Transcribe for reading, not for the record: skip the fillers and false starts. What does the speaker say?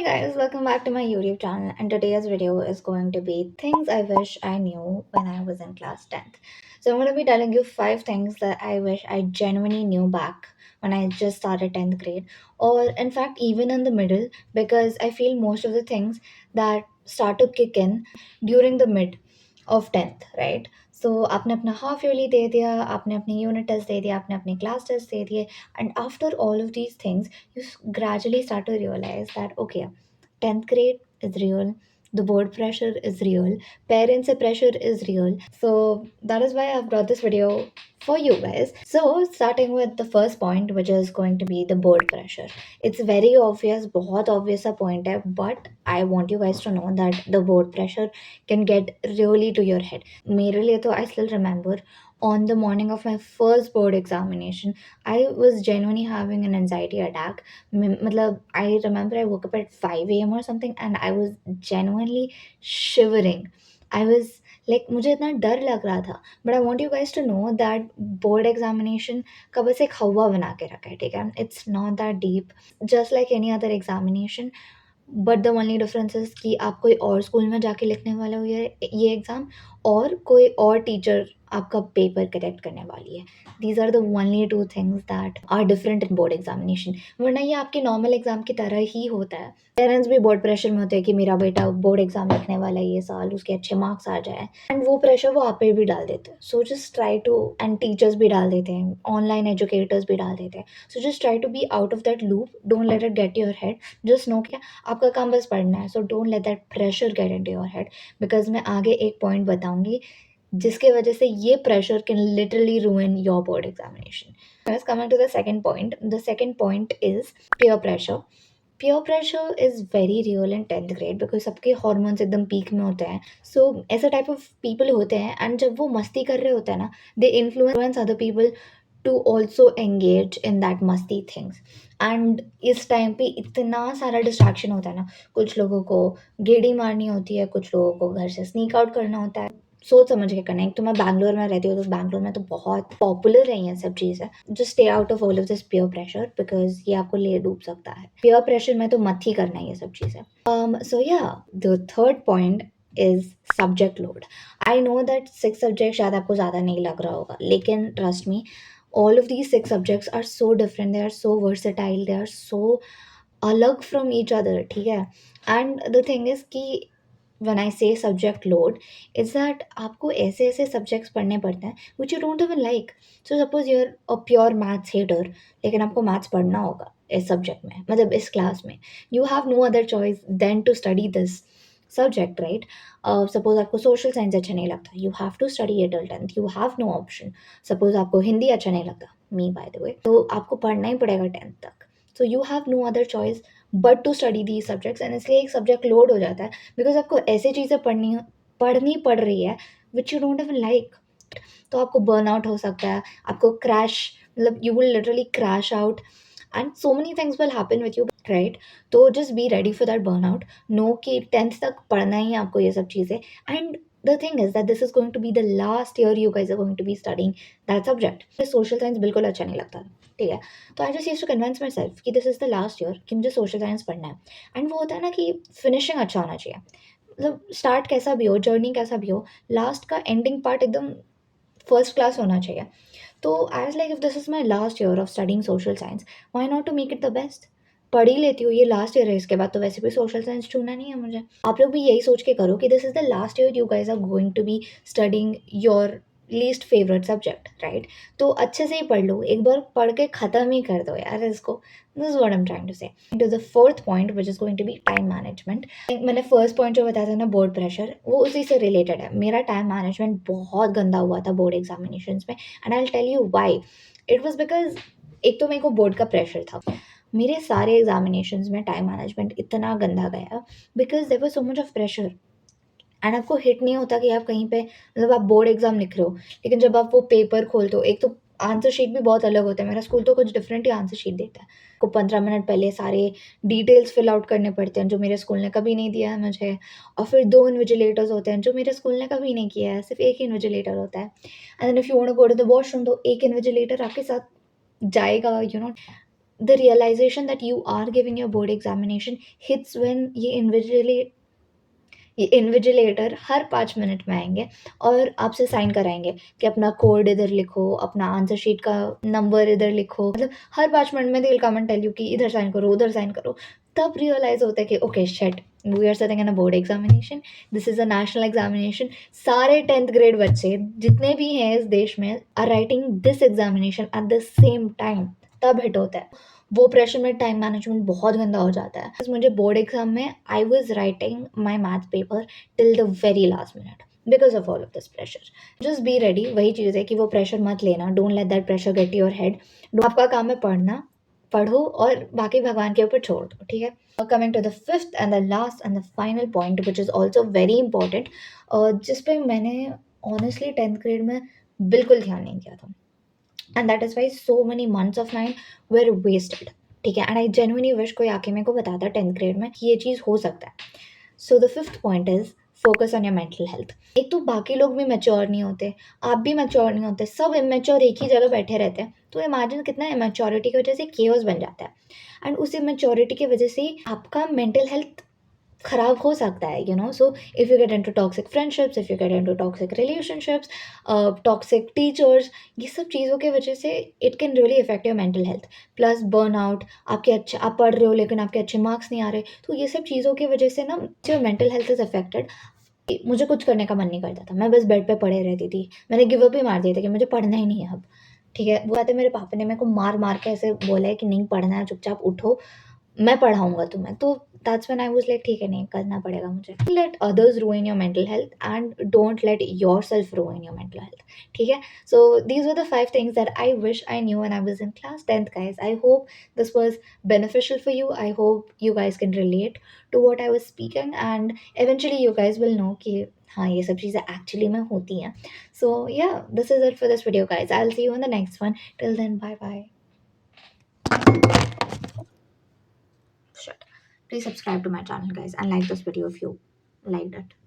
Hey guys, welcome back to my YouTube channel, and today's video is going to be things I wish I knew when I was in class 10th. So I'm going to be telling you 5 things that I wish I genuinely knew back when I just started 10th grade, or in fact even in the middle, because I feel most of the things that start to kick in during the mid of 10th, right? So आपने अपना half yearly दे दिया, आपने अपनी unit test दे दिया, आपने अपनी class test दे दिए, and after all of these things you gradually start to realize that okay, 10th grade is real, the board pressure is real, parents pressure is real. So that is why I've brought this video for you guys. So starting with the first point, which is going to be the board pressure. It's very obvious, बहुत obvious a point है, but I want you guys to know that the board pressure can get really to your head. मेरे लिए तो I still remember on the morning of my first board examination I was genuinely having an anxiety attack. मतलब I remember I woke up at 5 a.m. or something and I was genuinely shivering. I was like मुझे इतना डर लग रहा था. But I want you guys to know that board examination का बस एक हवा बना के रखा है, ठीक है? It's not that deep. Just like any other examination, but the only difference is कि आप कोई और स्कूल में जाके लिखने वाले हो ये एग्ज़ाम, और कोई और टीचर आपका पेपर करेक्ट करने वाली है. These are the only two things that are different in board examination, वरना ये आपके नॉर्मल एग्ज़ाम की तरह ही होता है. पेरेंट्स भी बोर्ड प्रेशर में होते हैं कि मेरा बेटा बोर्ड एग्ज़ाम लिखने वाला है ये साल, उसके अच्छे मार्क्स आ जाए, एंड वो प्रेशर वो आप पे भी डाल देते हैं. So just try to, and teachers भी डाल देते हैं, ऑनलाइन एजुकेटर्स भी डाल देते हैं. So just try to be out of that loop, don't let it get your head. Just know क्या आपका काम बस पढ़ना है. So don't let that pressure get into your head, because मैं आगे एक पॉइंट बताऊंगी जिसके वजह से ये pressure can literally ruin your board examination. Coming to the second point, the second point is peer pressure. Peer pressure is very real in 10th grade because सबके hormones एकदम पीक में होते हैं. सो ऐसे टाइप ऑफ पीपल होते हैं, and जब वो मस्ती कर रहे होते हैं ना, they influence other people to also engage in that मस्ती थिंग्स. एंड इस टाइम पे इतना सारा डिस्ट्रैक्शन होता है ना, कुछ लोगों को गेड़ी मारनी होती है, कुछ लोगों को घर से स्नीक आउट करना होता है. सोच समझ के करना. एक तो मैं बैंगलोर में रहती हूँ, तो बैंगलोर में तो बहुत पॉपुलर है ये सब चीज़ें. Just stay out of all of this peer pressure, because ये आपको ले डूब सकता है. peer प्रेशर में तो मत ही करना ये सब चीज़ें. सो या the third point is subject load. I know that 6 subject शायद आपको ज़्यादा नहीं लग रहा होगा, लेकिन trust me, all of these 6 subjects are so different, they are so versatile, they are so अलग from each other, ठीक है? And the thing is कि when I say subject load, is that आपको ऐसे ऐसे subjects पढ़ने पड़ते हैं which you don't even like. So suppose you're a pure maths hater, लेकिन आपको maths पढ़ना होगा इस subject में, मतलब इस class में. You have no other choice than to study this subject, right? Suppose आपको social science अच्छा नहीं लगता, you have to study it till 10th, you have no option. Suppose आपको हिंदी अच्छा नहीं लगता, me by the way, तो आपको पढ़ना ही पड़ेगा 10th तक. So you have no other choice but to study the subjects, and इसलिए एक सब्जेक्ट लोड हो जाता है बिकॉज आपको ऐसी चीज़ें पढ़नी पड़ रही है which you don't even like. तो आपको बर्न आउट हो सकता है, आपको क्रैश, मतलब you will literally crash out, and so many things will happen with you, right? तो just be ready for that burn out. Know कि 10th तक पढ़ना ही है आपको ये सब चीज़ें, and the thing is that this is going to be the last year you guys are going to be studying that subject. Social science बिल्कुल अच्छा नहीं लगता, ठीक है? तो I just used to convince myself कि this is the last year कि मुझे सोशल साइंस पढ़ना है. एंड वो होता है ना कि फिनिशिंग अच्छा होना चाहिए. मतलब स्टार्ट कैसा भी हो, जर्नी कैसा भी हो, लास्ट का एंडिंग पार्ट एकदम फर्स्ट क्लास होना चाहिए. तो I was like, if this is my last year of studying social science, why not to make it the best. पढ़ ही लेती हूँ, ये लास्ट ईयर है, इसके बाद तो वैसे भी सोशल साइंस चुनना नहीं है मुझे. आप लोग भी यही सोच के करो कि this is the last year you guys are going to be studying your least favourite subject, right? तो अच्छे से ही पढ़ लो, एक बार पढ़ के ख़त्म ही कर दो यार इसको. This is what I am trying to say. To the fourth point which is going to be time management. मैंने फर्स्ट पॉइंट जो बताया था ना, बोर्ड प्रेशर, वो उसी से रिलेटेड है. मेरा टाइम मैनेजमेंट बहुत गंदा हुआ था बोर्ड एग्जामिनेशंस में, and I will tell you why. It was because एक तो मेरे को बोर्ड का प्रेशर था. मेरे सारे एग्जामिनेशंस में टाइम मैनेजमेंट इतना गंदा गया because there was so much of pressure, and आपको हिट नहीं होता कि आप कहीं पे, मतलब आप बोर्ड एग्जाम लिख रहे हो, लेकिन जब आप वो पेपर खोलते हो, एक तो आंसर शीट भी बहुत अलग होता है. मेरा स्कूल तो कुछ डिफरेंट ही आंसर शीट देता है. को 15 मिनट पहले सारे डिटेल्स फिल आउट करने पड़ते हैं जो मेरे स्कूल ने कभी नहीं दिया है मुझे. और फिर 2 इन्विजिलेटर्स होते हैं जो मेरे स्कूल ने कभी नहीं किया है, सिर्फ एक ही इन्विजिलेटर होता है. And then if you want to go to the washroom, तो एक इन्विजिलेटर आपके साथ जाएगा, you know. the realization that you are giving your board examination hits when ये इन्विजिलेटर हर 5 मिनट में आएंगे और आपसे साइन कराएंगे कि अपना कोड इधर लिखो, अपना आंसर शीट का नंबर इधर लिखो, मतलब हर 5 मिनट में दिल कम टेल यू कि इधर साइन करो उधर साइन करो। तब रियलाइज होता है कि okay shit, we are sitting in a board examination, this is a national examination, सारे 10th ग्रेड बच्चे जितने भी हैं इस देश में are writing this examination at the same time. तब हिट होता है वो प्रेशर में, टाइम मैनेजमेंट बहुत गंदा हो जाता है। मुझे बोर्ड एग्जाम में I was writing my math paper till the very last minute because of all of this pressure. Just be ready, वही चीज़ है कि वो प्रेशर मत लेना, don't let that pressure gate your head. आपका काम है पढ़ना, पढ़ो और बाकी भगवान के ऊपर छोड़ दो, ठीक है। Coming to the fifth and the last and the final point which is also very important, जिस पे मैंने ऑनेस्टली 10th ग्रेड में बिल्कुल ध्यान नहीं किया था, and that is why so many months of mine were wasted, ठीक है। एंड आई जेन्युइनली विश कोई आके मेरे को बताता 10th ग्रेड में कि ये चीज़ हो सकता है। So the fifth point is focus on your mental health. एक तो बाकी लोग भी मैच्योर नहीं होते, आप भी मैच्योर नहीं होते, सब इमेच्योर एक ही जगह बैठे रहते हैं, तो इमेजिन कितना इमेच्योरिटी की वजह से केओस बन जाता है। एंड उस इमेच्योरिटी की वजह से आपका मेंटल हेल्थ खराब हो सकता है, you know. So if you get into toxic friendships, if you get into toxic relationships, toxic teachers, ये सब चीज़ों की वजह से it can really effect your mental health. Plus burn out, आपके अच्छे, आप पढ़ रहे हो लेकिन आपके अच्छे मार्क्स नहीं आ रहे, तो ये सब चीज़ों की वजह से ना जो मेंटल हेल्थ इज़ अफेक्टेड। मुझे कुछ करने का मन नहीं करता था, मैं बस बेड पे पड़े रहती थी, मैंने गिव अप ही मार दिया था कि मुझे पढ़ना ही नहीं है अब, ठीक है। वो आते मेरे पापा ने मेरे को मार मार के ऐसे बोला है कि नहीं पढ़ना है, चुपचाप उठो, मैं पढ़ाऊँगा तुम्हें। तो that's when I was like ठीक है, नहीं करना पड़ेगा मुझे। Let others ruin your mental health and don't let yourself ruin your mental health, ठीक है। So these were the 5 things that I wish I knew when I was in class 10th guys. I hope this was beneficial for you. I hope you guys can relate to what I was speaking and eventually you guys will know कि हाँ ये सब चीज़ें actually में होती हैं। So yeah, this is it for this video guys. I'll see you in the next one. Till then, bye bye. Shut. Please subscribe to my channel guys and like this video if you liked it.